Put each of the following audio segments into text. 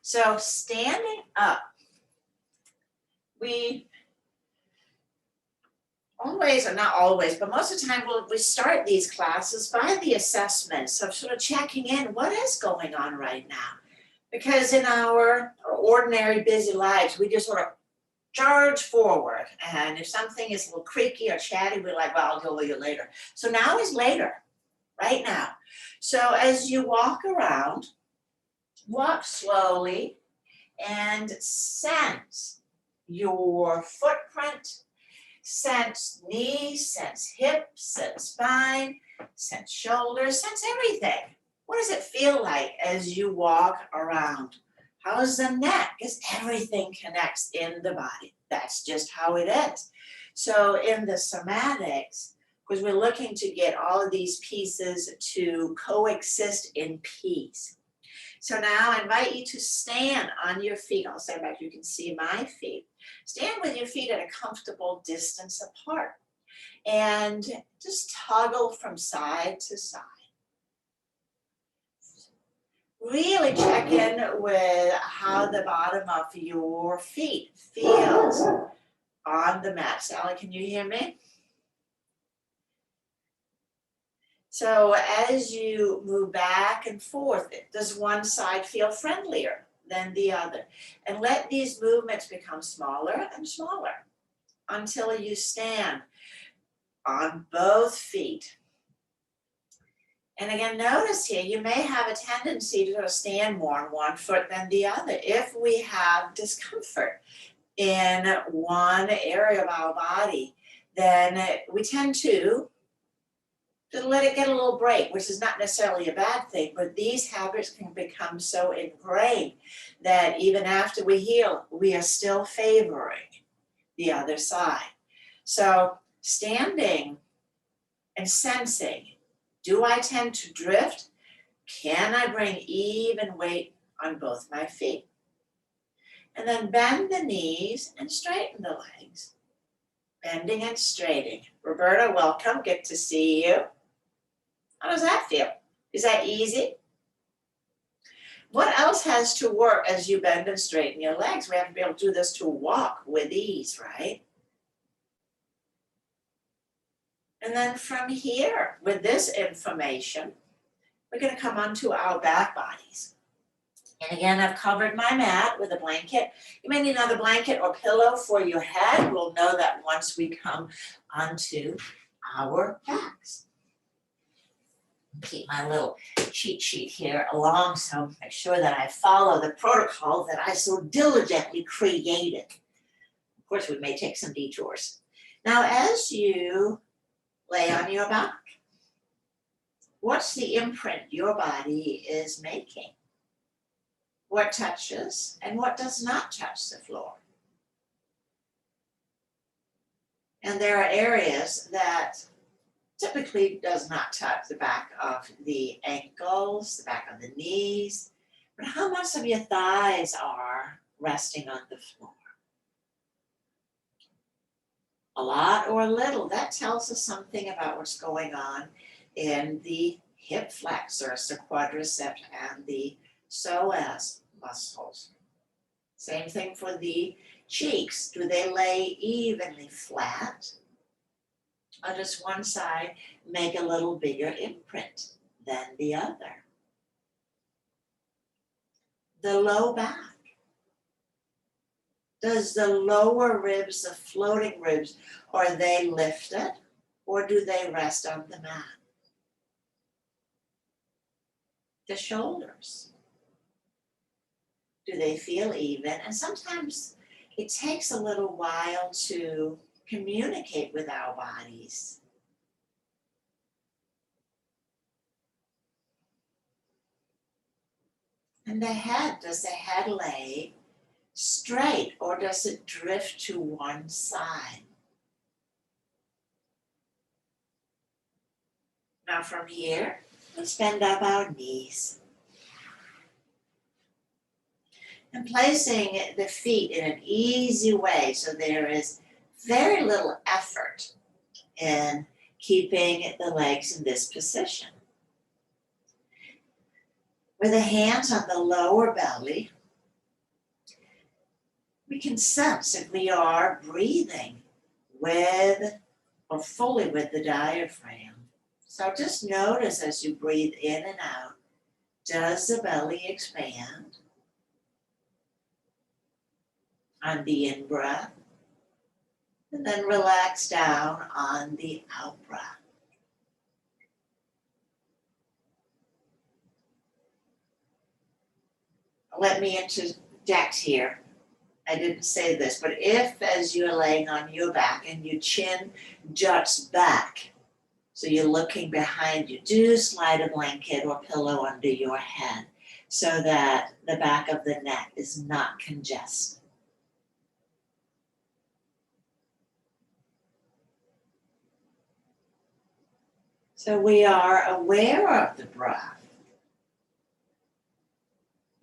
So standing up, we always, or not always, but most of the time we start these classes by the assessments of sort of checking in what is going on right now. Because in our ordinary busy lives, we just sort of charge forward. And if something is a little creaky or chatty, we're like, well, I'll deal with you later. So now is later, right now. So as you walk around, walk slowly and sense your footprint, sense knees, sense hips, sense spine, sense shoulders, sense everything. What does it feel like as you walk around? How's the neck? Because everything connects in the body. That's just how it is. So in the somatics, because we're looking to get all of these pieces to coexist in peace. So now I invite you to stand on your feet. I'll stand back, you can see my feet. Stand with your feet at a comfortable distance apart and just toggle from side to side. Really check in with how the bottom of your feet feels on the mat. Sally, can you hear me? So as you move back and forth, does one side feel friendlier than the other? And let these movements become smaller and smaller until you stand on both feet. And again, notice here, you may have a tendency to sort of stand more on one foot than the other. If we have discomfort in one area of our body, then we tend to let it get a little break, which is not necessarily a bad thing, but these habits can become so ingrained that even after we heal, we are still favoring the other side. So standing and sensing, do I tend to drift? Can I bring even weight on both my feet? And then bend the knees and straighten the legs. Bending and straightening. Roberta, welcome, good to see you. How does that feel? Is that easy? What else has to work as you bend and straighten your legs? We have to be able to do this to walk with ease, right? And then from here, with this information, we're going to come onto our back bodies. And again, I've covered my mat with a blanket. You may need another blanket or pillow for your head. We'll know that once we come onto our backs. Keep my little cheat sheet here along, so make sure that I follow the protocol that I so diligently created. Of course, we may take some detours. Now, as you lay on your back, what's the imprint your body is making? What touches and what does not touch the floor? And there are areas that typically does not touch the back of the ankles, the back of the knees, but how much of your thighs are resting on the floor? A lot or a little, that tells us something about what's going on in the hip flexors, the quadriceps, and the psoas muscles. Same thing for the cheeks. Do they lay evenly flat? Or does one side make a little bigger imprint than the other? The low back. Does the lower ribs, the floating ribs, are they lifted or do they rest on the mat? The shoulders. Do they feel even? And sometimes it takes a little while to communicate with our bodies. And the head, does the head lay straight or does it drift to one side? Now from here, let's bend up our knees. And placing the feet in an easy way so there is very little effort in keeping the legs in this position. With the hands on the lower belly, we can sense if we are breathing with or fully with the diaphragm. So just notice as you breathe in and out, does the belly expand on the in-breath? And then relax down on the out-breath. Let me interject here. I didn't say this, but if as you're laying on your back and your chin juts back, so you're looking behind you, do slide a blanket or pillow under your head so that the back of the neck is not congested. So we are aware of the breath.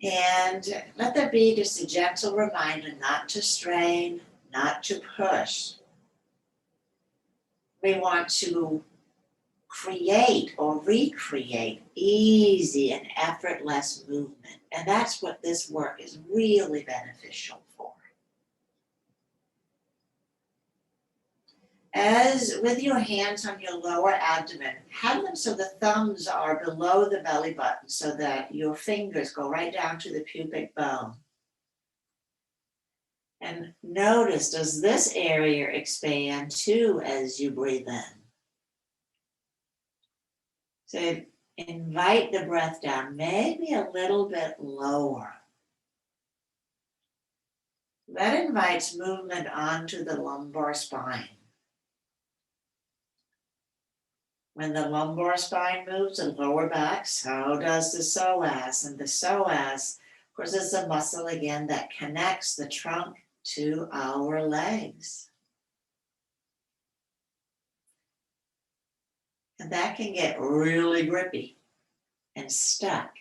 And let there be just a gentle reminder not to strain, not to push. We want to create or recreate easy and effortless movement. And that's what this work is really beneficial for. As with your hands on your lower abdomen, have them so the thumbs are below the belly button so that your fingers go right down to the pubic bone. And notice, does this area expand too as you breathe in? So invite the breath down, maybe a little bit lower. That invites movement onto the lumbar spine. When the lumbar spine moves, the lower back, so does the psoas. And the psoas, of course, is the muscle again that connects the trunk to our legs. And that can get really grippy and stuck.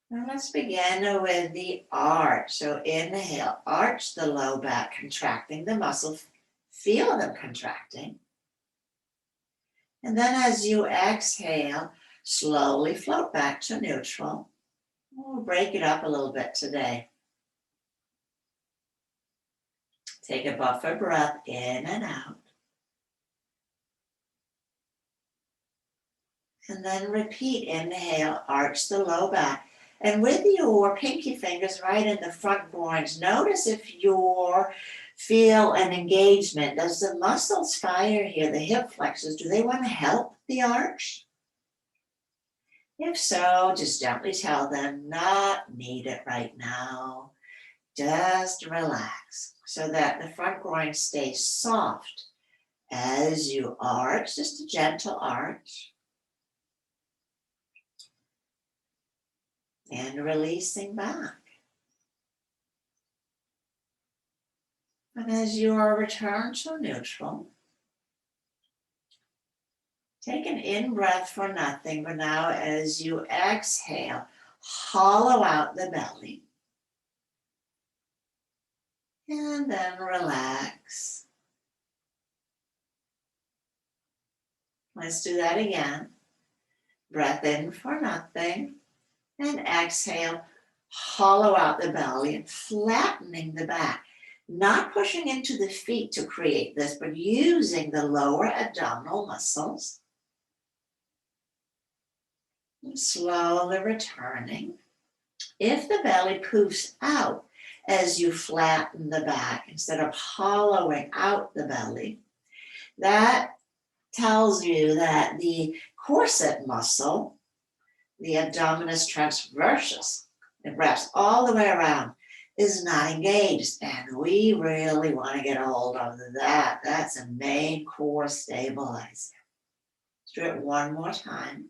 Now let's begin with the arch. So inhale, arch the low back, contracting the muscle. Feel them contracting. And then as you exhale, slowly float back to neutral. We'll break it up a little bit today. Take a buffer breath in and out. And then repeat, inhale, arch the low back. And with your pinky fingers right in the front groins, notice if you feel an engagement. Does the muscles fire here, the hip flexors, do they want to help the arch? If so, just gently tell them, not need it right now. Just relax so that the front groin stays soft as you arch, just a gentle arch. And releasing back. And as you are returned to neutral, take an in-breath for nothing, but now as you exhale, hollow out the belly. And then relax. Let's do that again. Breath in for nothing. And exhale, hollow out the belly and flattening the back. Not pushing into the feet to create this, but using the lower abdominal muscles. And slowly returning. If the belly poofs out as you flatten the back instead of hollowing out the belly, that tells you that the corset muscle, the abdominis transversus, it wraps all the way around, is not engaged. And we really want to get a hold of that. That's a main core stabilizer. Let's do it one more time.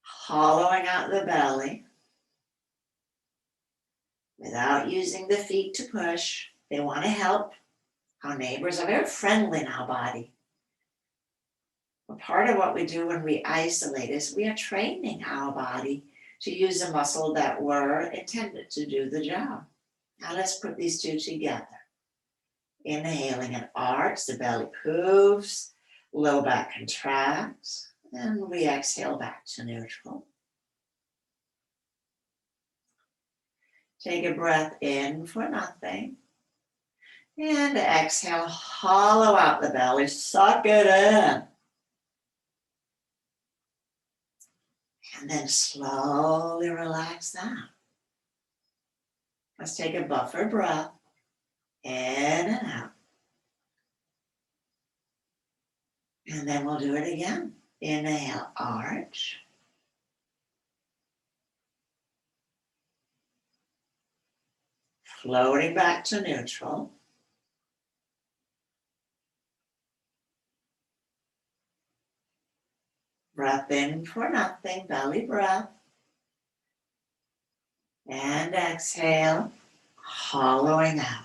Hollowing out the belly without using the feet to push. They want to help. Our neighbors are very friendly in our body. But part of what we do when we isolate is we are training our body to use a muscle that were intended to do the job. Now let's put these two together. Inhaling and arch, the belly poofs, low back contracts, and we exhale back to neutral. Take a breath in for nothing. And exhale, hollow out the belly, suck it in. And then slowly relax down. Let's take a buffer breath, in and out. And then we'll do it again. Inhale, arch. Floating back to neutral. Breath in for nothing, belly breath. And exhale, hollowing out.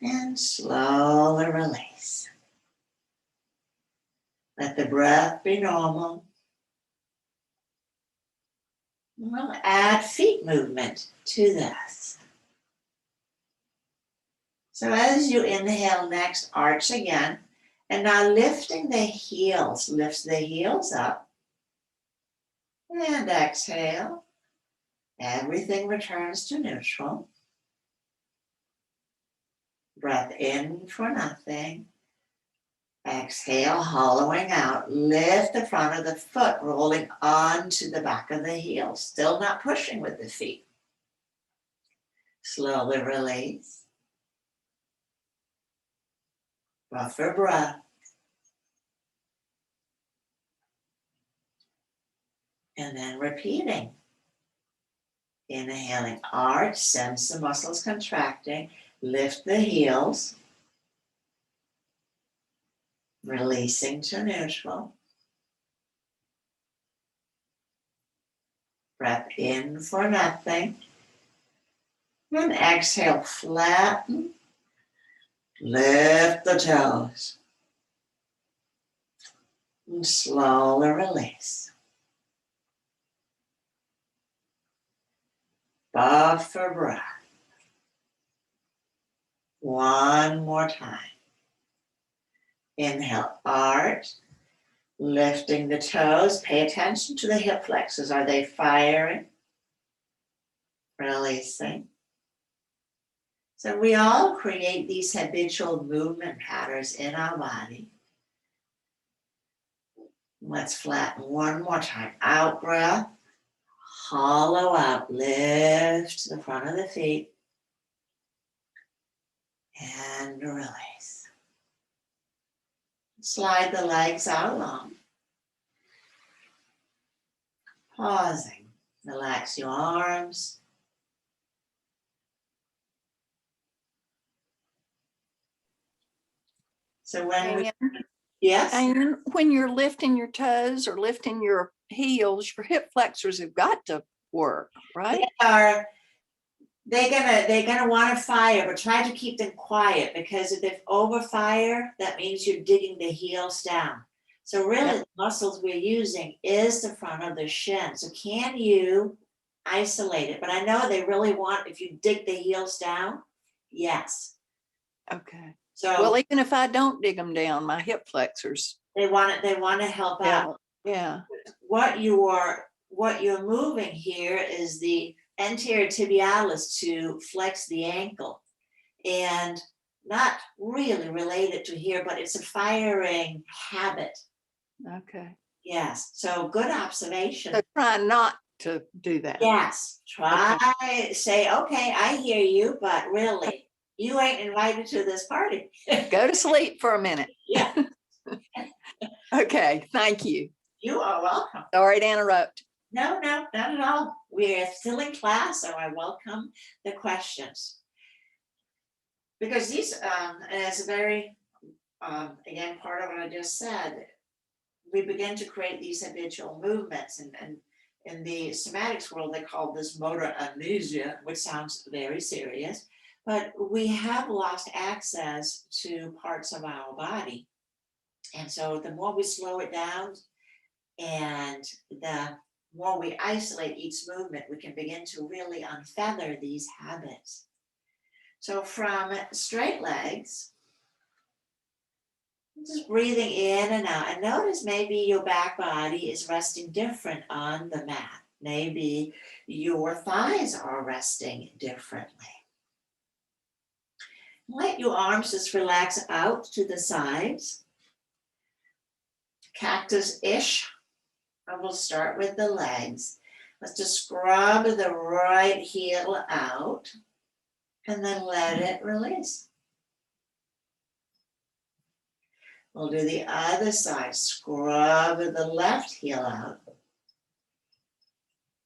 And slowly release. Let the breath be normal. We'll add feet movement to this. So as you inhale next, arch again. And now lifting the heels, lifts the heels up. And exhale. Everything returns to neutral. Breath in for nothing. Exhale, hollowing out. Lift the front of the foot, rolling onto the back of the heel. Still not pushing with the feet. Slowly release. Buffer breath. And then repeating. Inhaling, arch, sense the muscles contracting. Lift the heels. Releasing to neutral. Breath in for nothing. And exhale, flatten. Lift the toes. And slowly release. Buffer breath. One more time. Inhale, arch, lifting the toes. Pay attention to the hip flexors. Are they firing? Releasing. So we all create these habitual movement patterns in our body. Let's flatten one more time. Out breath, hollow out, lift the front of the feet, and release. Slide the legs out long. Pausing. Relax your arms. So when yes? And when you're lifting your toes or lifting your heels, your hip flexors have got to work, right? They're gonna want to fire, but try to keep them quiet, because if they overfire, that means you're digging the heels down. So really, the muscles we're using is the front of the shin. So can you isolate it? But I know they really want, if you dig the heels down, yes. Okay. So well, even if I don't dig them down, my hip flexors. They want to help out. Yeah. What you're moving here is the anterior tibialis to flex the ankle, and not really related to here, but it's a firing habit. Okay. Yes. So good observation. So try not to do that. Yes. Try, say, okay, I hear you, but really, you ain't invited to this party. Go to sleep for a minute. Yeah. Okay. Thank you. You are welcome. Sorry to interrupt. No, not at all. We're still in class, so I welcome the questions. Because these, and it's a very, again, part of what I just said, we begin to create these habitual movements, and in the somatics world, they call this motor amnesia, which sounds very serious, but we have lost access to parts of our body. And so the more we slow it down and the more we isolate each movement, we can begin to really unfeather these habits. So from straight legs, just breathing in and out, and notice maybe your back body is resting different on the mat. Maybe your thighs are resting differently. Let your arms just relax out to the sides. Cactus-ish. And we'll start with the legs. Let's just scrub the right heel out and then let it release. We'll do the other side. Scrub the left heel out.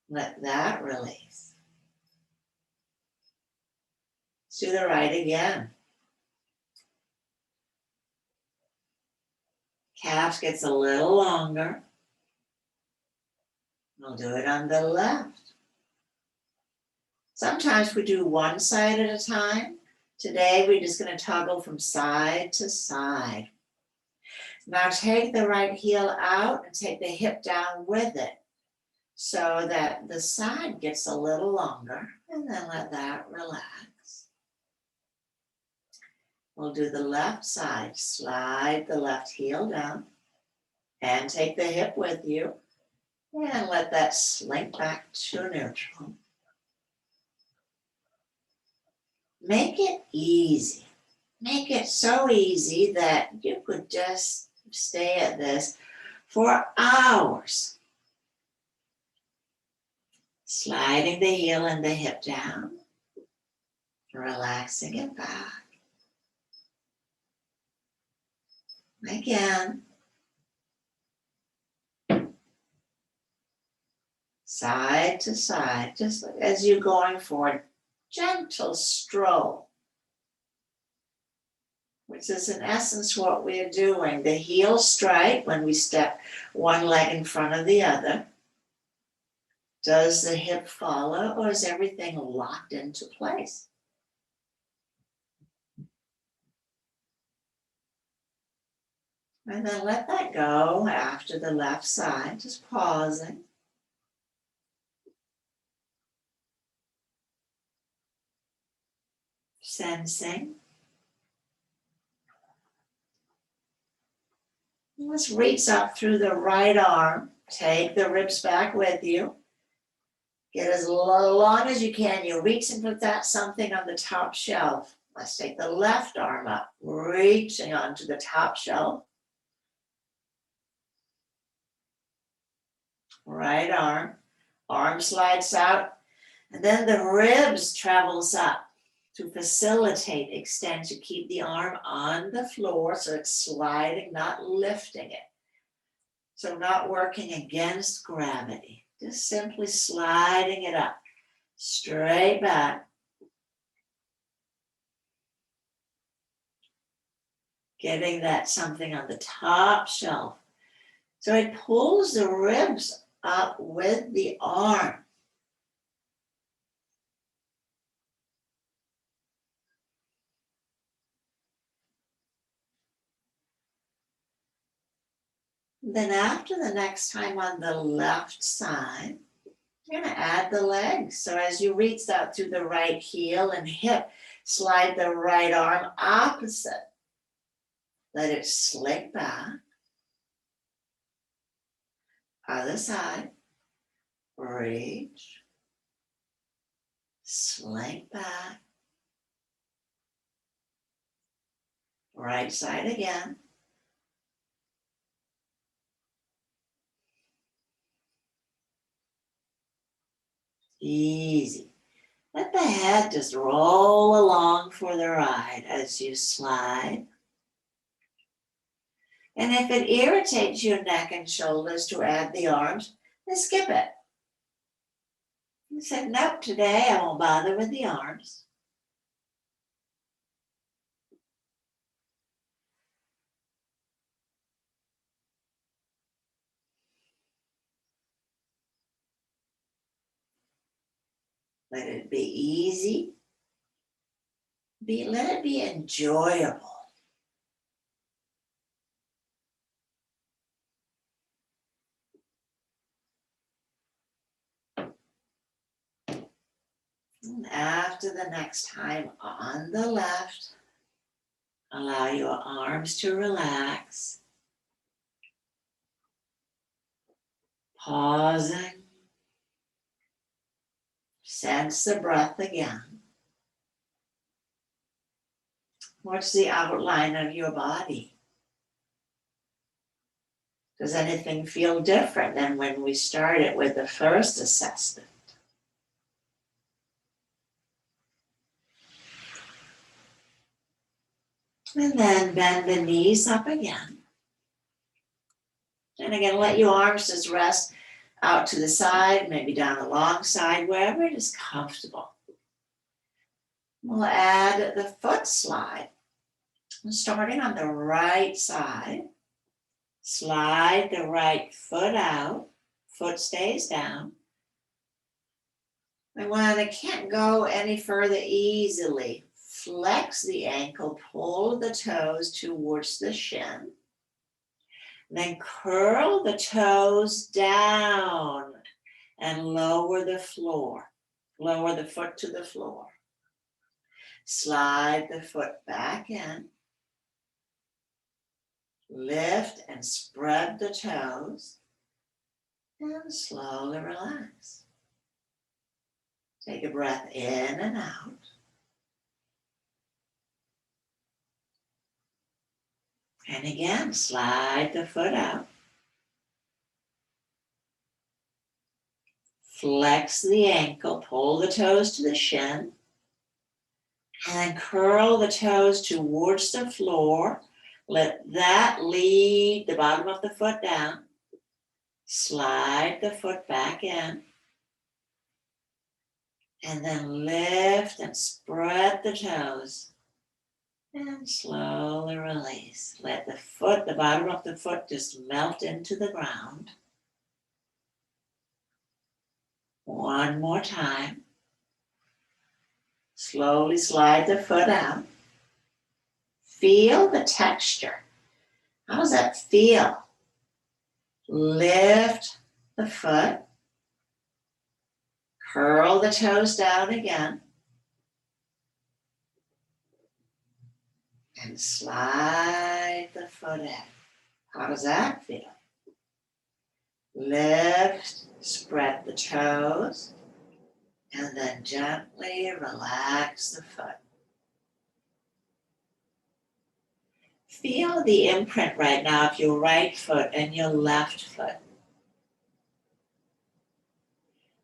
Let that release. Let's do the right again. Calf gets a little longer. We'll do it on the left. Sometimes we do one side at a time. Today we're just going to toggle from side to side. Now take the right heel out and take the hip down with it so that the side gets a little longer, and then let that relax. We'll do the left side. Slide the left heel down and take the hip with you and let that slink back to neutral. Make it easy. Make it so easy that you could just stay at this for hours. Sliding the heel and the hip down, relaxing it back. Again. Side to side, just as you're going forward. Gentle stroll, which is in essence what we're doing. The heel strike when we step one leg in front of the other. Does the hip follow, or is everything locked into place? And then let that go after the left side, just pausing. Sensing. Let's reach up through the right arm. Take the ribs back with you. Get as long as you can. You're reaching for that something on the top shelf. Let's take the left arm up, reaching onto the top shelf. Right arm slides out, and then the ribs travels up to facilitate extension. Keep the arm on the floor so it's sliding, not lifting it. So not working against gravity, just simply sliding it up, straight back. Getting that something on the top shelf. So it pulls the ribs up with the arm. Then after the next time on the left side, you're going to add the legs. So as you reach out through the right heel and hip, slide the right arm opposite. Let it slip back. Other side. Reach. Slink back. Right side again. Easy. Let the head just roll along for the ride as you slide. And if it irritates your neck and shoulders to add the arms, then skip it. You said, nope, today I won't bother with the arms. Let it be easy. Let it be enjoyable. And after the next time on the left, allow your arms to relax. Pausing. Sense the breath again. What's the outline of your body? Does anything feel different than when we started with the first assessment? And then bend the knees up again. And again, let your arms just rest out to the side, maybe down the long side, wherever it is comfortable. We'll add the foot slide. Starting on the right side, slide the right foot out, foot stays down. And when it can't go any further easily, flex the ankle, pull the toes towards the shin. Then curl the toes down and lower the floor. Lower the foot to the floor. Slide the foot back in. Lift and spread the toes. And slowly relax. Take a breath in and out. And again, slide the foot out. Flex the ankle, pull the toes to the shin. And then curl the toes towards the floor. Let that lead the bottom of the foot down. Slide the foot back in. And then lift and spread the toes. And slowly release. Let the bottom of the foot just melt into the ground. One more time. Slowly slide the foot out. Feel the texture. How does that feel? Lift the foot. Curl the toes down again. And slide the foot in. How does that feel? Lift, spread the toes, and then gently relax the foot. Feel the imprint right now of your right foot and your left foot.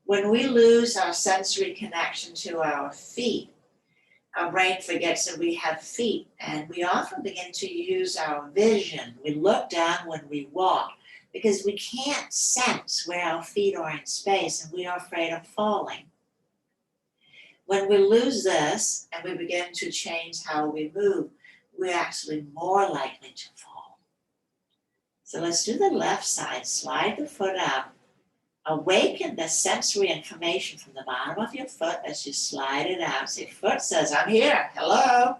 When we lose our sensory connection to our feet, our brain forgets that we have feet, and we often begin to use our vision. We look down when we walk because we can't sense where our feet are in space, and we are afraid of falling. When we lose this and we begin to change how we move, we're actually more likely to fall. So let's do the left side. Slide the foot out. Awaken the sensory information from the bottom of your foot as you slide it out. Say, foot says, I'm here. Hello.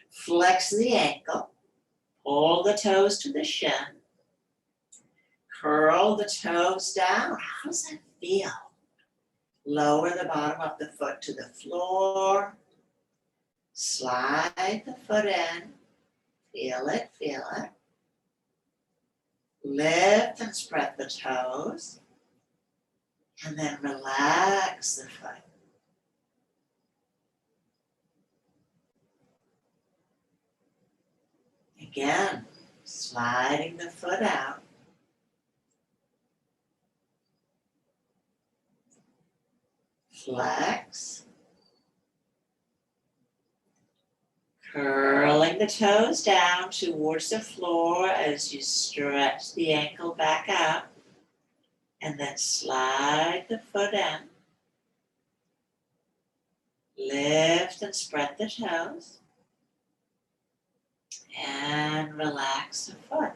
Flex the ankle. Pull the toes to the shin. Curl the toes down. How does that feel? Lower the bottom of the foot to the floor. Slide the foot in. Feel it, feel it. Lift and spread the toes. And then relax the foot. Again, sliding the foot out. Flex. Curling the toes down towards the floor as you stretch the ankle back out. And then slide the foot in. Lift and spread the toes. And relax the foot.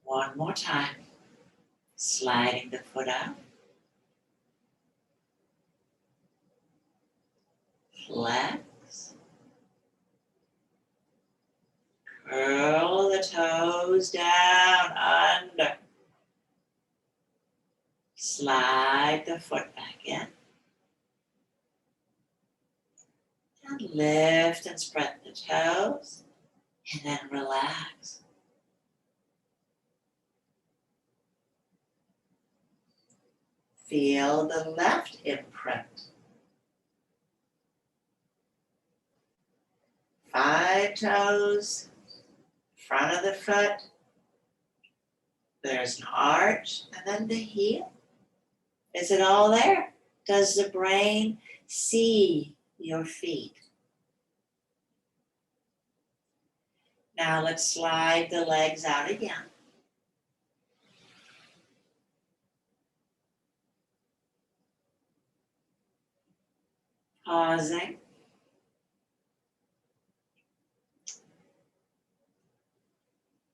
One more time. Sliding the foot out. Flex. Curl the toes down under. Slide the foot back in. And lift and spread the toes. And then relax. Feel the left imprint. 5 toes, front of the foot. There's an arch, and then the heel. Is it all there? Does the brain see your feet? Now let's slide the legs out again. Pausing.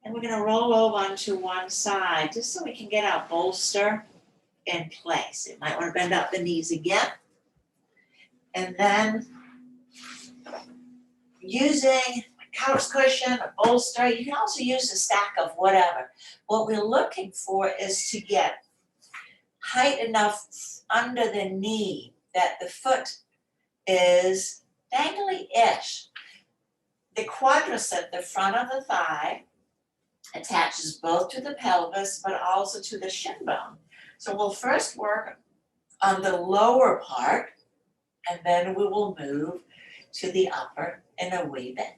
And we're going to roll over onto one side just so we can get our bolster in place. You might want to bend up the knees again. And then using a couch cushion, a bolster, you can also use a stack of whatever. What we're looking for is to get height enough under the knee that the foot is dangly-ish. The quadricep, the front of the thigh, attaches both to the pelvis but also to the shin bone. So we'll first work on the lower part, and then we will move to the upper in a wee bit.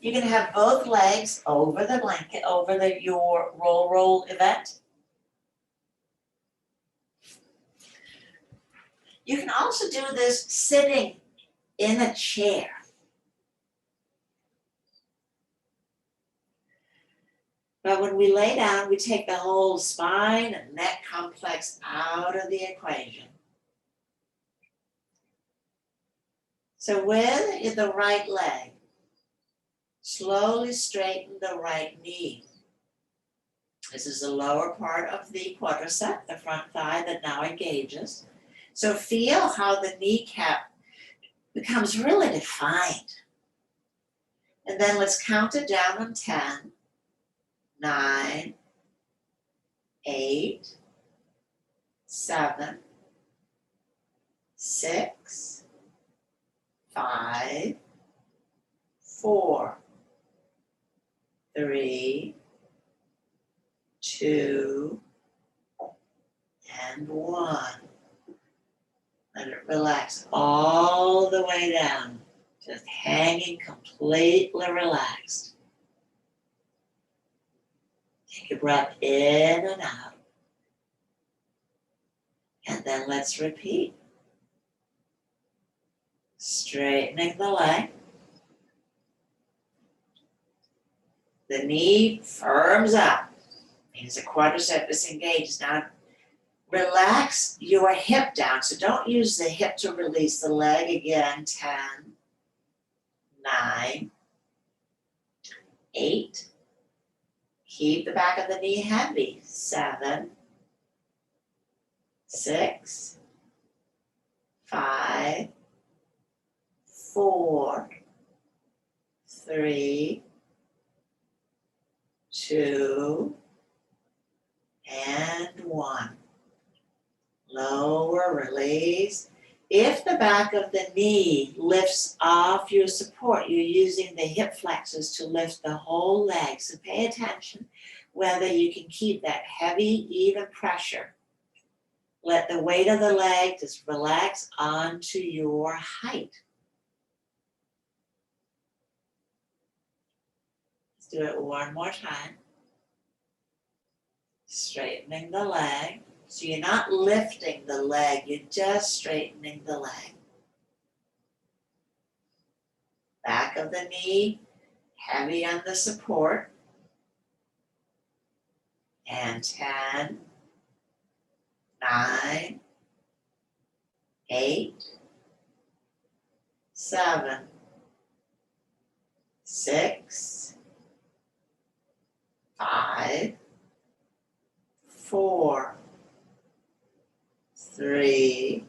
You can have both legs over the blanket, over your roll event. You can also do this sitting in a chair. But when we lay down, we take the whole spine and neck complex out of the equation. So with the right leg, slowly straighten the right knee. This is the lower part of the quadricep, the front thigh that now engages. So feel how the kneecap becomes really defined. And then let's count it down on 10. 9, 8, 7, 6, 5, 4, 3, 2, and 1. Let it relax all the way down, just hanging completely relaxed. Take a breath in and out. And then let's repeat. Straightening the leg. The knee firms up. Means the quadricep is engaged. Now relax your hip down. So don't use the hip to release the leg again. 10, 9, 8. Keep the back of the knee heavy. 7, 6, 5, 4, 3, 2, and 1. Lower, release. If the back of the knee lifts off your support, you're using the hip flexors to lift the whole leg. So pay attention whether you can keep that heavy, even pressure. Let the weight of the leg just relax onto your height. Let's do it one more time. Straightening the leg. So you're not lifting the leg, you're just straightening the leg. Back of the knee, heavy on the support. And 10, 9, 8, 7, 6, 5, 4, 3,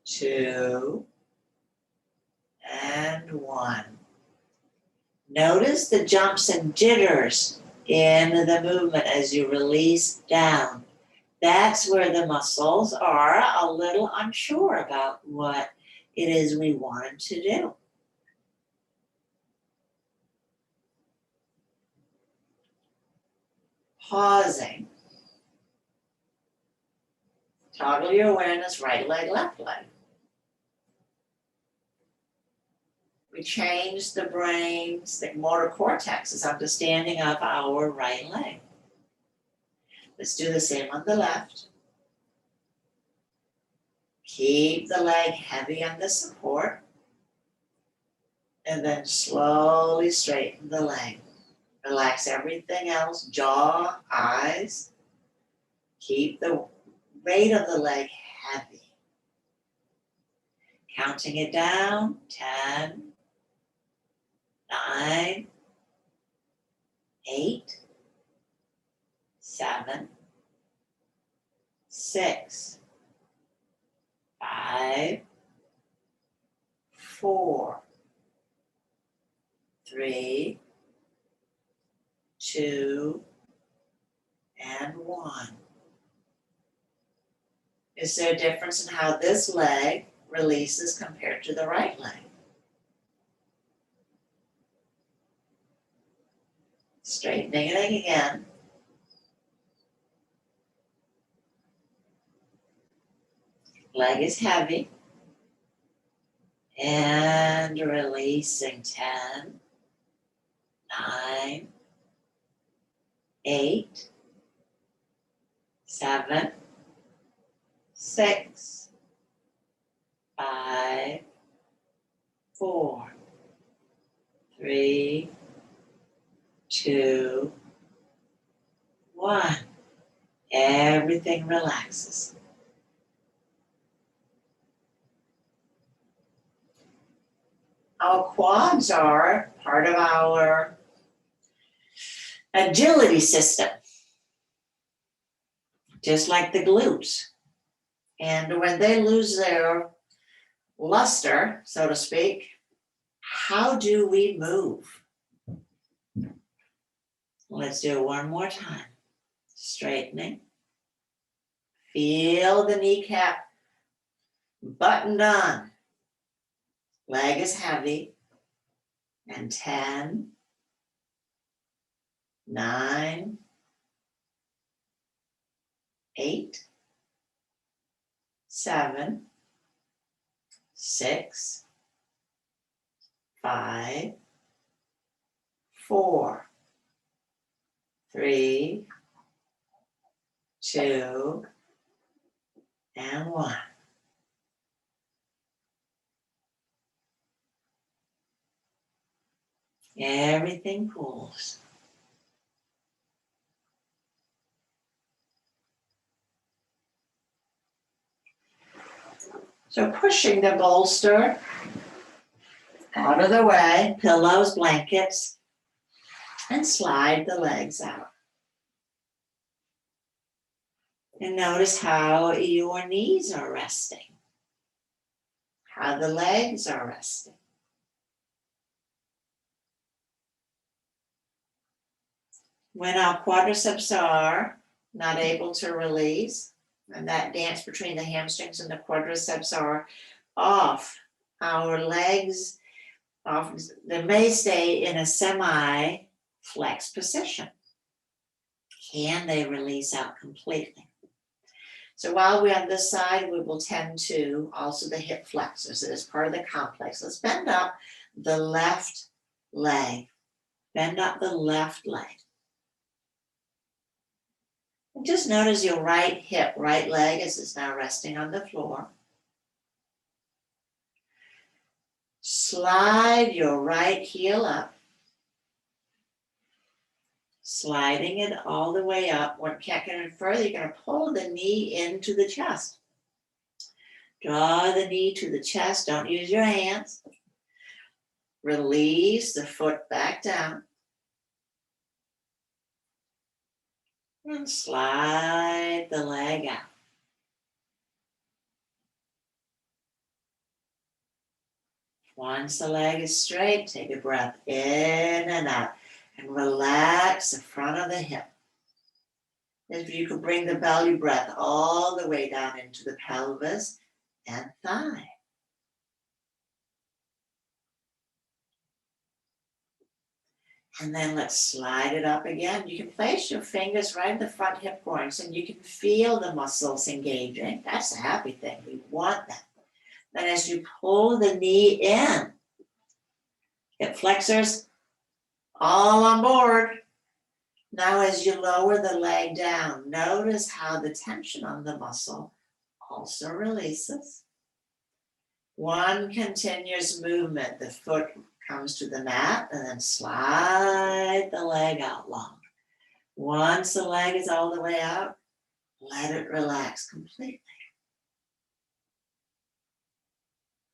2, and 1. Notice the jumps and jitters in the movement as you release down. That's where the muscles are a little unsure about what it is we want them to do. Pausing. Toggle your awareness, right leg, left leg. We change the brain's, the motor cortex's understanding of our right leg. Let's do the same on the left. Keep the leg heavy on the support. And then slowly straighten the leg. Relax everything else, jaw, eyes. Keep the weight of the leg heavy. Counting it down, 10, 9, 8, 7, 6, 5, 4, 3, 2, and 1. Is there a difference in how this leg releases compared to the right leg? Straightening it again. Leg is heavy. And releasing 10, 9, 8, 7, 6, 5, 4, 3, 2, 1. Everything relaxes. Our quads are part of our agility system, just like the glutes. And when they lose their luster, so to speak, how do we move? Let's do it one more time. Straightening. Feel the kneecap buttoned on. Leg is heavy. And 10, 9, 8, 7, 6, 5, 4, 3, 2, and 1. Everything cools. So pushing the bolster out of the way, pillows, blankets, and slide the legs out. And notice how your knees are resting, how the legs are resting. When our quadriceps are not able to release, and that dance between the hamstrings and the quadriceps are off, our legs off, they may stay in a semi-flex position. Can they release out completely? So while we're on this side, we will tend to also the hip flexors as part of the complex. Let's bend up the left leg. Bend up the left leg. And just notice your right hip, right leg as it's now resting on the floor. Slide your right heel up. Sliding it all the way up. When you can't get any further, you're going to pull the knee into the chest. Draw the knee to the chest. Don't use your hands. Release the foot back down. And slide the leg out. Once the leg is straight, take a breath in and out. And relax the front of the hip. If you could bring the belly breath all the way down into the pelvis and thigh. And then let's slide it up again. You can place your fingers right in the front hip joints and you can feel the muscles engaging. That's a happy thing. We want that. Then as you pull the knee in, hip flexors all on board. Now as you lower the leg down, notice how the tension on the muscle also releases. One continuous movement. The foot comes to the mat and then slide the leg out long. Once the leg is all the way out, let it relax completely.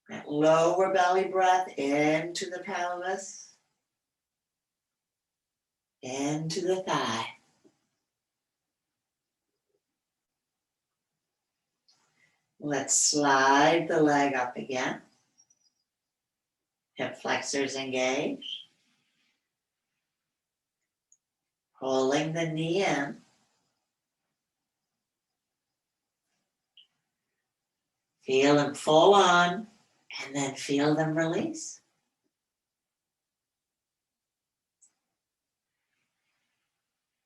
That lower belly breath into the pelvis, into the thigh. Let's slide the leg up again. Hip flexors engage. Pulling the knee in. Feel them full on, and then feel them release.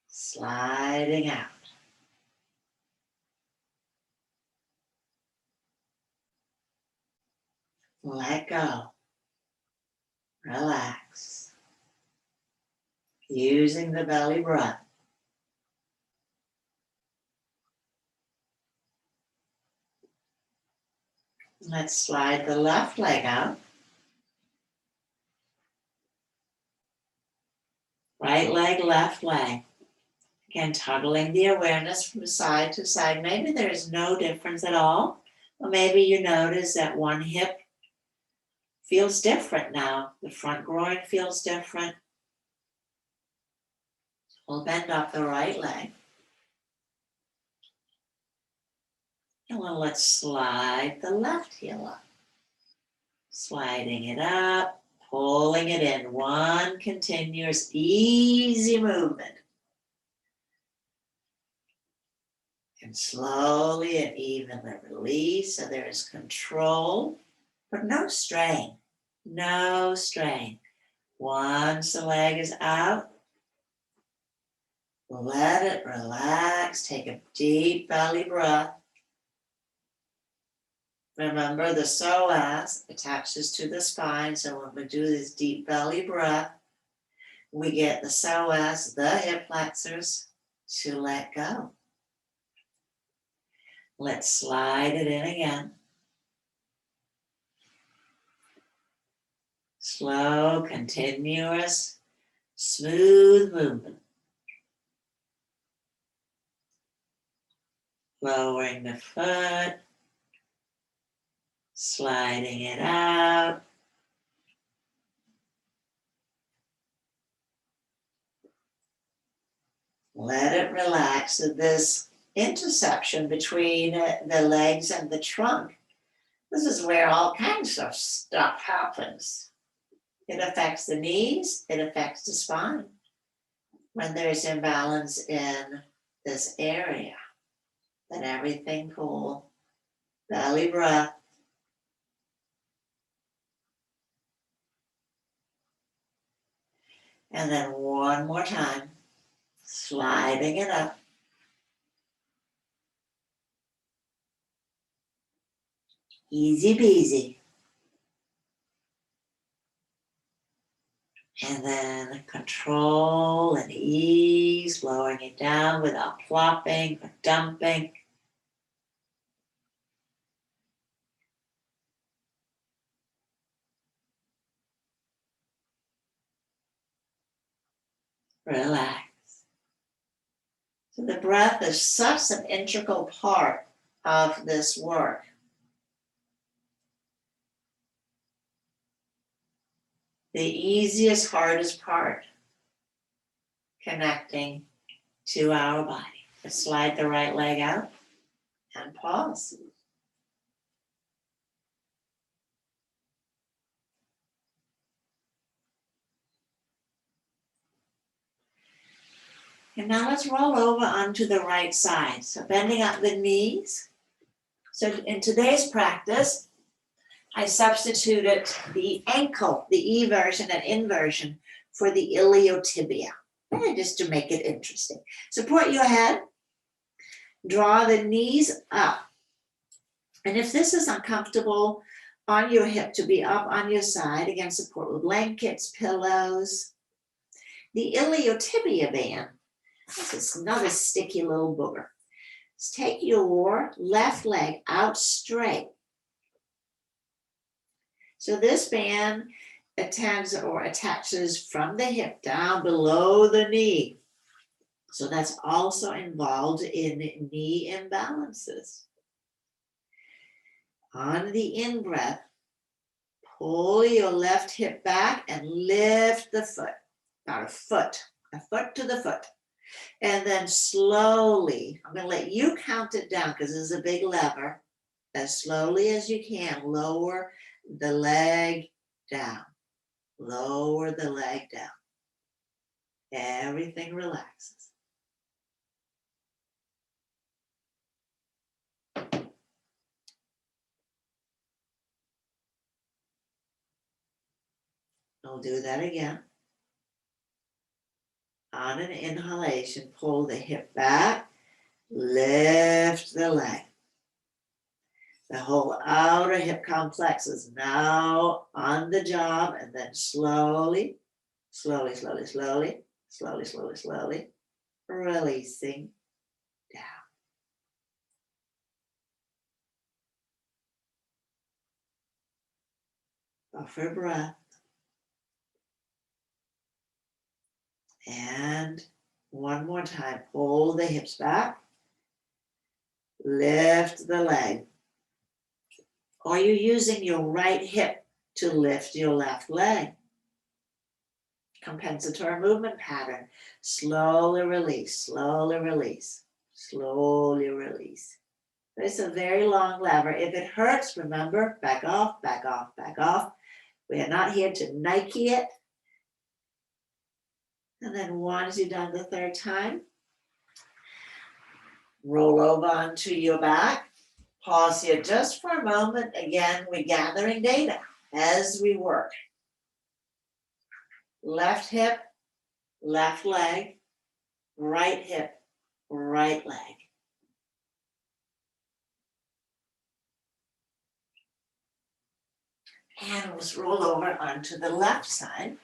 Sliding out. Let go. Relax. Using the belly breath. Let's slide the left leg out. Right leg, left leg. Again, toggling the awareness from side to side. Maybe there's no difference at all. Or maybe you notice that one hip feels different now. The front groin feels different. We'll bend up the right leg. And then let's slide the left heel up. Sliding it up, pulling it in. One continuous, easy movement. And slowly and evenly release so there is control, but no strain. No strain. Once the leg is out, let it relax. Take a deep belly breath. Remember, the psoas attaches to the spine, so when we do this deep belly breath, we get the psoas, the hip flexors, to let go. Let's slide it in again. Slow, continuous, smooth movement. Lowering the foot, sliding it out. Let it relax. So this intersection between the legs and the trunk, this is where all kinds of stuff happens. It affects the knees, it affects the spine. When there's imbalance in this area, let everything cool. Belly breath. And then one more time, sliding it up. Easy peasy. And then control and ease, lowering it down without plopping or dumping. Relax. So the breath is such an integral part of this work. The easiest, hardest part, connecting to our body. Let's slide the right leg out and pause. And now let's roll over onto the right side. So bending up the knees. So in today's practice, I substituted the ankle, the eversion and inversion, for the iliotibia. Just to make it interesting. Support your head. Draw the knees up. And if this is uncomfortable on your hip to be up on your side, again, support with blankets, pillows. The iliotibia band, this is another sticky little booger. Just take your left leg out straight. So this band attaches from the hip down below the knee. So that's also involved in knee imbalances. On the in-breath, pull your left hip back and lift the foot, about a foot to the foot. And then slowly, I'm going to let you count it down because this is a big lever. As slowly as you can, lower the leg down. Lower the leg down. Everything relaxes. I'll do that again. On an inhalation, pull the hip back, lift the leg. The whole outer hip complex is now on the job, and then slowly, releasing down. Go for a breath. And one more time, pull the hips back, lift the leg. Or you're using your right hip to lift your left leg. Compensatory movement pattern. Slowly release, slowly release, slowly release. It's a very long lever. If it hurts, remember, back off, back off, back off. We are not here to Nike it. And then once you've done the third time, roll over onto your back. Pause here just for a moment. Again, we're gathering data as we work. Left hip, left leg, right hip, right leg. And let's roll over onto the left side.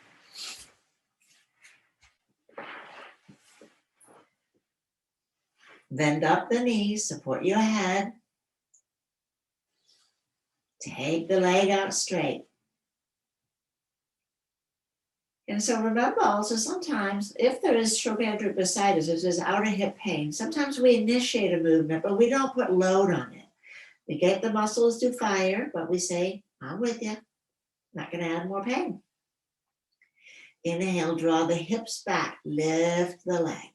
Bend up the knees, support your head. Take the leg out straight. And so remember also sometimes if there is trochanteric bursitis, if there's outer hip pain, sometimes we initiate a movement, but we don't put load on it. We get the muscles to fire, but we say, I'm with you. Not going to add more pain. Inhale, draw the hips back, lift the leg.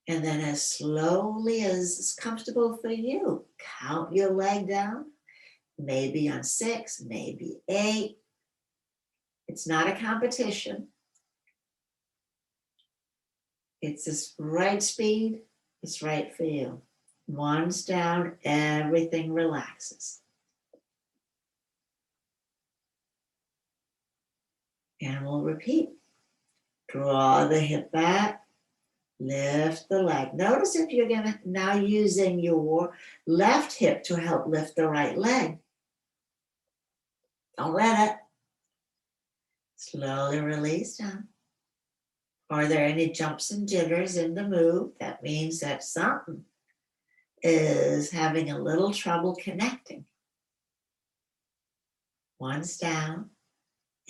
And then as slowly as is comfortable for you, count your leg down, maybe on 6, maybe 8. It's not a competition. It's this right speed, it's right for you. Once down, everything relaxes. And we'll repeat. Draw the hip back, lift the leg. Notice if you're now using your left hip to help lift the right leg. Don't let it. Slowly release down. Are there any jumps and jitters in the move? That means that something is having a little trouble connecting. Once down,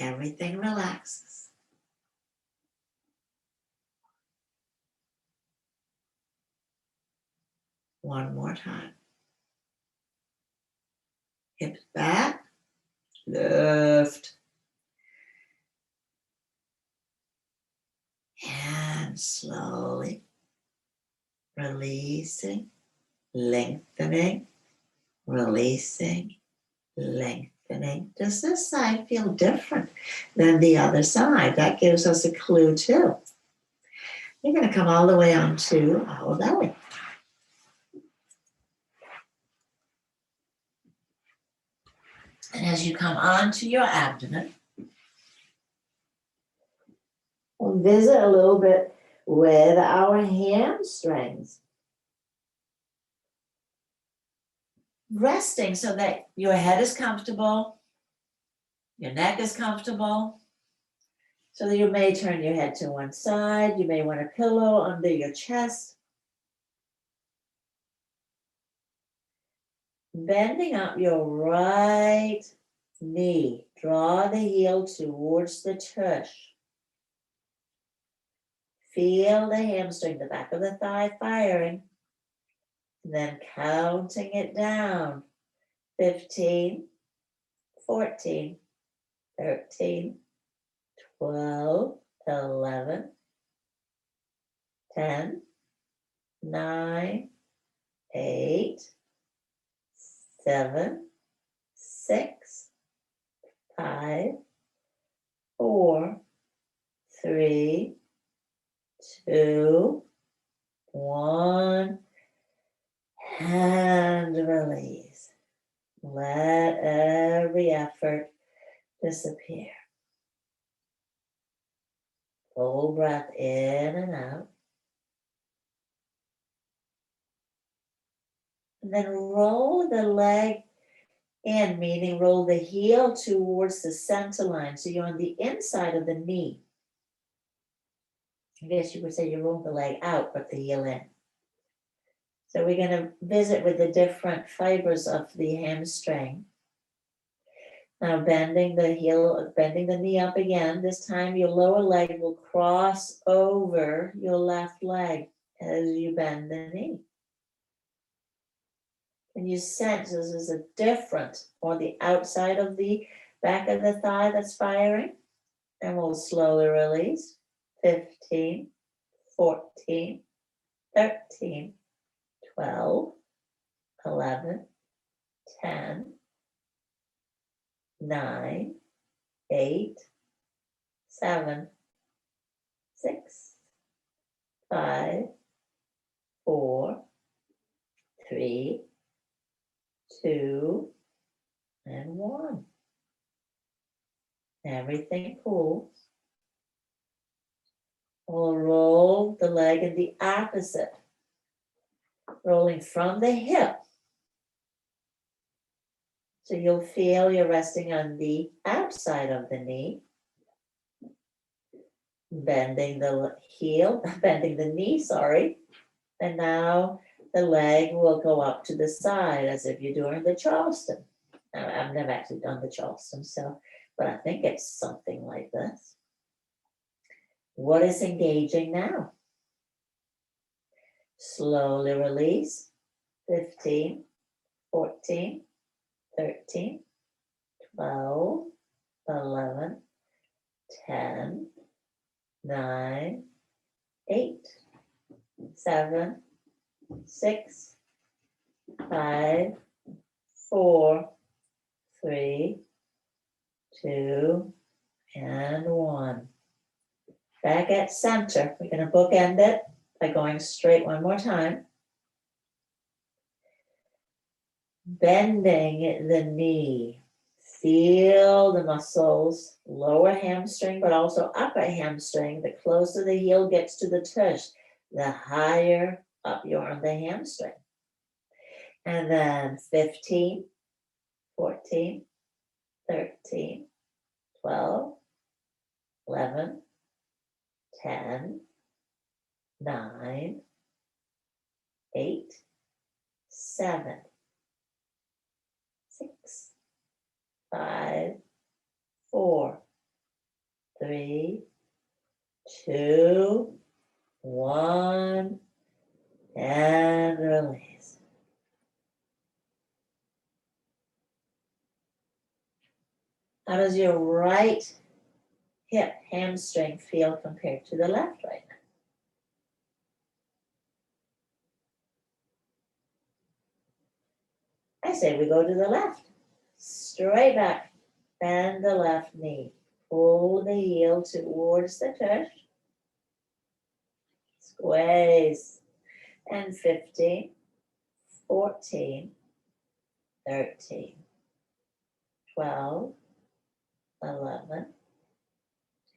everything relaxes. One more time. Hips back, lift. And slowly releasing, lengthening, releasing, lengthening. Does this side feel different than the other side? That gives us a clue too. You're going to come all the way onto our belly. And as you come onto your abdomen, visit a little bit with our hamstrings. Resting so that your head is comfortable, your neck is comfortable. So that you may turn your head to one side. You may want a pillow under your chest. Bending up your right knee. Draw the heel towards the tush. Feel the hamstring, the back of the thigh firing. And then counting it down. 15, 14, 13, 12, 11, 10, 9, 8, 7, 6, 5, 4, 3, 2, 1, and release. Let every effort disappear. Full breath in and out. And then roll the leg in, meaning roll the heel towards the center line. So you're on the inside of the knee. I guess you would say you roll the leg out, but the heel in. So we're going to visit with the different fibers of the hamstring. Now bending the heel, bending the knee up again. This time your lower leg will cross over your left leg as you bend the knee. And you sense this is a different, or the outside of the back of the thigh that's firing. And we'll slowly release. 15, 14, 13, 12, 11, 10, 9, 8, 7, 6, 5, 4, 3, 2, and 1. Everything cools. We'll roll the leg in the opposite, rolling from the hip. So you'll feel you're resting on the outside of the knee, bending the heel, bending the knee, sorry. And now the leg will go up to the side as if you're doing the Charleston. Now, I've never actually done the Charleston, but I think it's something like this. What is engaging now? Slowly release. 15, 14, 13, 12, 11, 10, 9, 8, 7, 6, 5, 4, 3, 2, and 1. Back at center. We're going to bookend it by going straight one more time. Bending the knee. Feel the muscles, lower hamstring, but also upper hamstring. The closer the heel gets to the tush, the higher up you're on the hamstring. And then 15, 14, 13, 12, 11, 10, 9, 8, 7, 6, 5, 4, 3, 2, 1, and release. How does your right hip hamstring feel compared to the left right now? I say we go to the left. Straight back. Bend the left knee. Pull the heel towards the tush. Squeeze. And 15, 14, 13, 12, 11,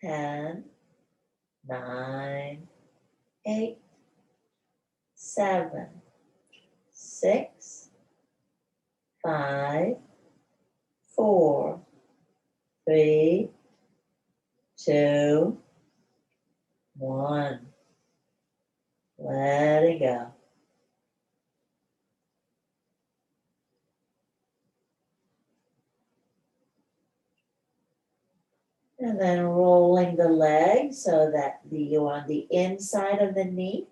10, 9, 8, 7, 6, 5, 4, 3, 2, 1. Let it go. And then rolling the leg so that you're on the inside of the knee.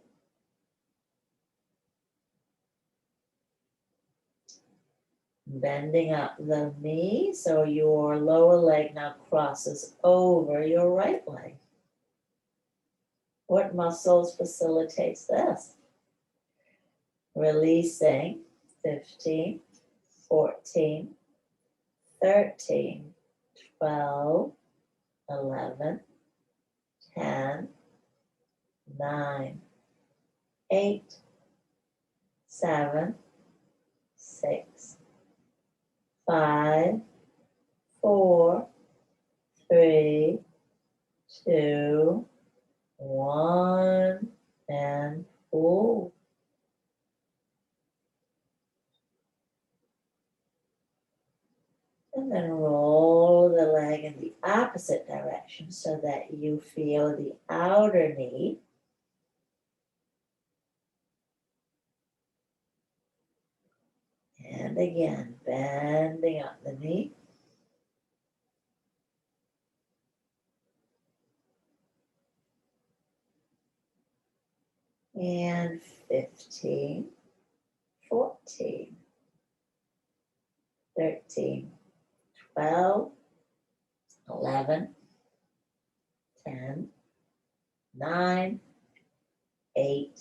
Bending up the knee so your lower leg now crosses over your right leg. What muscles facilitates this? Releasing 15, 14, 13, 12, 11, 10, 9, 8, 7, 6, 5, 4, 3, 2, 1, and pull. And then roll the leg in the opposite direction so that you feel the outer knee. And again, bending up the knee. And 15, 14, 13, 12, 11, 10, 9, 8,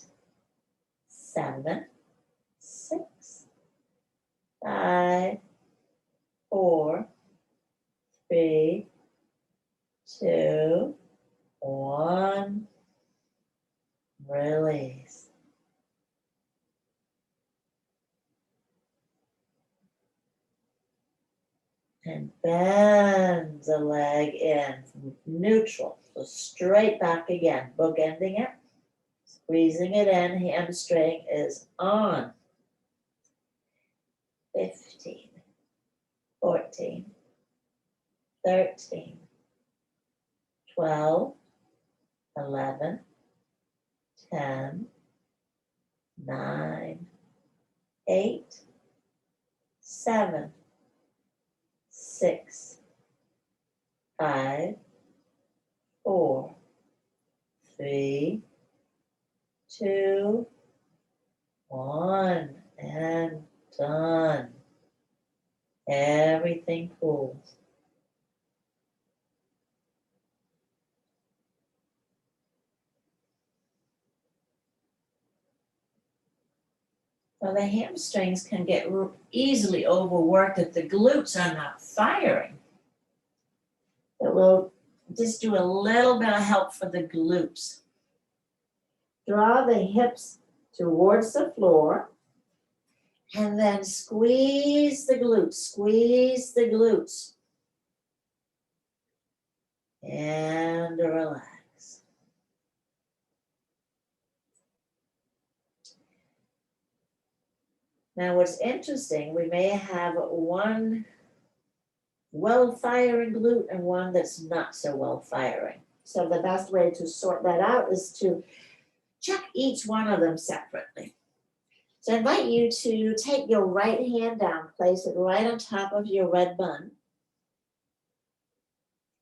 7, 6, 5, 4, 3, 2, 1. Release. And bend the leg in, neutral, so straight back again, bookending it, squeezing it in, hamstring is on. 15, 14, 13, 12, 11, 10, 9, 8, 7, 6, 5, 4, 3, 2, 1, and done. Everything pulls. Well, the hamstrings can get easily overworked if the glutes are not firing. So we'll just do a little bit of help for the glutes. Draw the hips towards the floor and then squeeze the glutes, squeeze the glutes. And relax. Now what's interesting, we may have one well-firing glute and one that's not so well-firing. So the best way to sort that out is to check each one of them separately. So I invite you to take your right hand down, place it right on top of your red bun.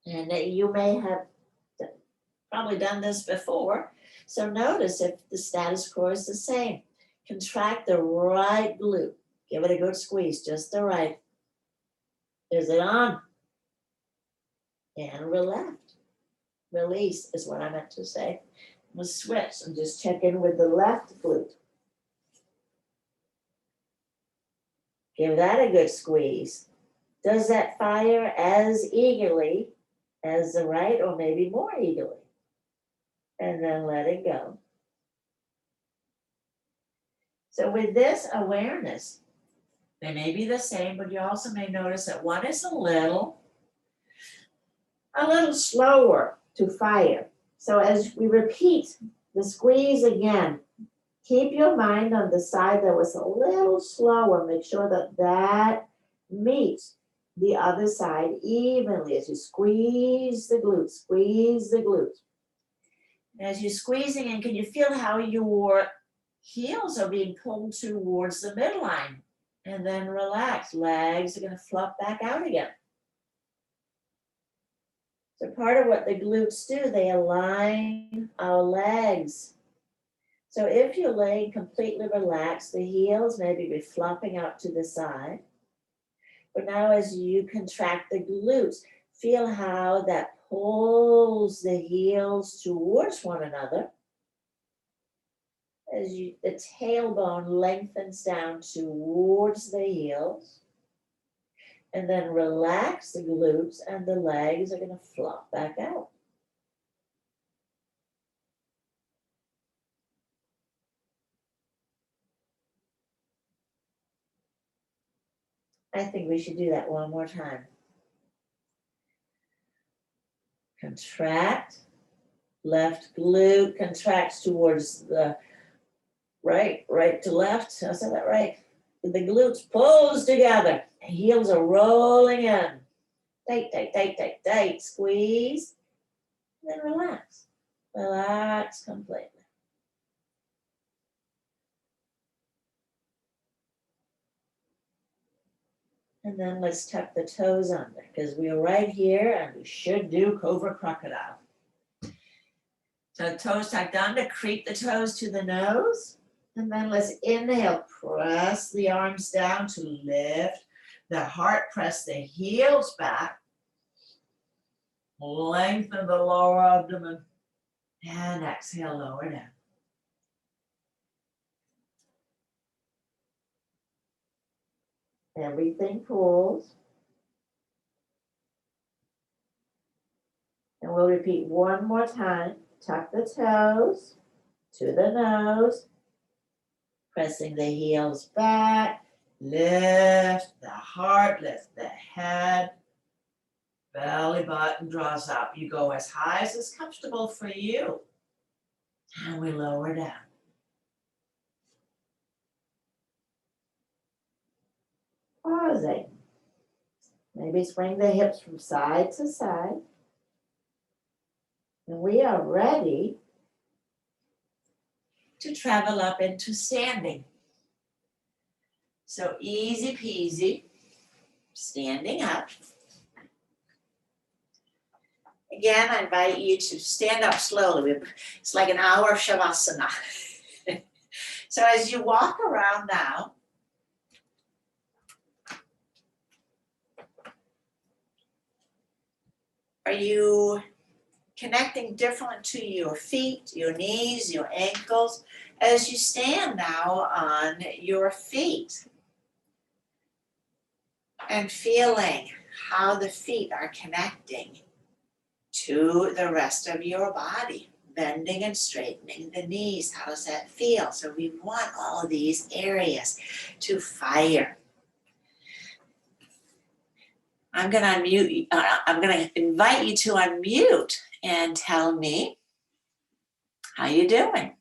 And you may have probably done this before. So notice if the status quo is the same. Contract the right glute. Give it a good squeeze, just the right. Is it on? And left. Release is what I meant to say. We'll switch and just check in with the left glute. Give that a good squeeze. Does that fire as eagerly as the right or maybe more eagerly? And then let it go. So with this awareness, they may be the same, but you also may notice that one is a little slower to fire. So as we repeat the squeeze again, keep your mind on the side that was a little slower. Make sure that that meets the other side evenly as you squeeze the glutes, squeeze the glutes. As you're squeezing in, can you feel how your heels are being pulled towards the midline? And then relax. Legs are going to flop back out again. So part of what the glutes do, they align our legs. So if you're laying completely relaxed, the heels maybe be flopping out to the side. But now as you contract the glutes, feel how that pulls the heels towards one another. As the tailbone lengthens down towards the heels. And then relax the glutes and the legs are going to flop back out. I think we should do that one more time. Contract, left glute contracts towards the right to left. I said that right. The glutes pulls together. Heels are rolling in. Tight, tight, tight, tight, tight. Squeeze. And then relax. Relax completely. And then let's tuck the toes under because we are right here and we should do Cobra Crocodile. So toes tucked under, creep the toes to the nose. And then let's inhale, press the arms down to lift the heart, press the heels back. Lengthen the lower abdomen. And exhale, lower down. Everything pulls. And we'll repeat one more time. Tuck the toes to the nose. Pressing the heels back. Lift the heart, lift the head. Belly button draws up. You go as high as is comfortable for you. And we lower down. Pausing. Maybe swing the hips from side to side. And we are ready to travel up into standing. So easy peasy, standing up. Again, I invite you to stand up slowly. It's like an hour of Shavasana. So as you walk around now, are you connecting different to your feet, your knees, your ankles, as you stand now on your feet? And feeling how the feet are connecting to the rest of your body, bending and straightening the knees. How does that feel? So we want all of these areas to fire. I'm going to unmute. I'm going to invite you to unmute and tell me how you're doing.